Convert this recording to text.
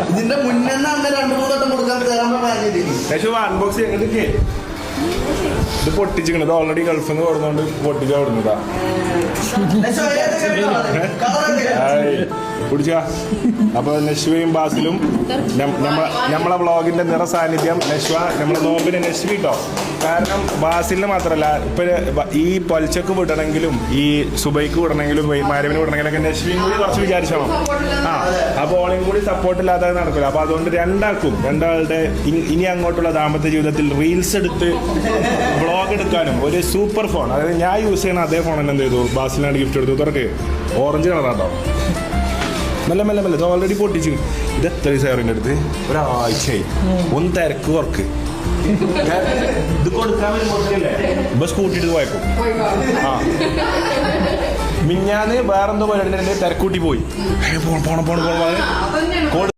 ഇതിന്റെ മുന്നേ 2-3 വട്ടം കൊടുക്കാൻ അൺബോക്സ് എങ്ങനെയൊക്കെ ഇത് പൊട്ടിച്ചിരിക്കണത് ഇത് ഓൾറെഡി ഗൾഫിൽ നിന്ന് കൊടുത്തോണ്ട് പൊട്ടിച്ചാ കൊടുക്കുന്നതാ കുടിച്ചാ. അപ്പൊ നശ്വയും ബാസിലും നമ്മളെ വ്ളോഗിന്റെ നിറ സാന്നിധ്യം നശ്വ നമ്മളെ നോമ്പിന് നശ്വ കേട്ടോ. കാരണം ബാസിലിന് മാത്രമല്ല ഇപ്പൊ ഈ പൊൽച്ചക്ക് വിടണമെങ്കിലും ഈ സുബൈക്ക് വിടണമെങ്കിലും മാരവിന് വിടണമെങ്കിലൊക്കെ നശ്വയും കൂടി കുറച്ച് വിചാരിച്ചോ. അപ്പൊ ഓളയും കൂടി സപ്പോർട്ട് ഇല്ലാതെ നടക്കില്ല. അപ്പൊ അതുകൊണ്ട് രണ്ടാളുടെ ഇനി അങ്ങോട്ടുള്ള ദാമ്പത്യ ജീവിതത്തിൽ റീൽസ് എടുത്ത് വ്ളോഗ് എടുക്കാനും ഒരു സൂപ്പർ ഫോൺ, അതായത് ഞാൻ യൂസ് ചെയ്യണ അതേ ഫോൺ തന്നെ എന്ത് ചെയ്തു ബാസിലാണ് ഗിഫ്റ്റ് എടുത്തു. തുറക്ക് ഓറഞ്ച് കളറാട്ടോ. മെല്ലെ മെല്ലെ മെല്ലെ ഇത് ഓൾറെഡി പൊട്ടിച്ചു. ഇത് എത്ര സാറിൻ്റെ അടുത്ത് ഒരാഴ്ചയായി. ഒന്ന് തിരക്ക് കുറക്ക്. ഇത് കൊടുക്കാൻ ഇപ്പൊ സ്കൂട്ടി എടുത്ത് പോയക്കും. മിഞ്ഞാന്ന് വേറെന്തോ പരിപാടി തിരക്കൂട്ടി പോയി. പോണം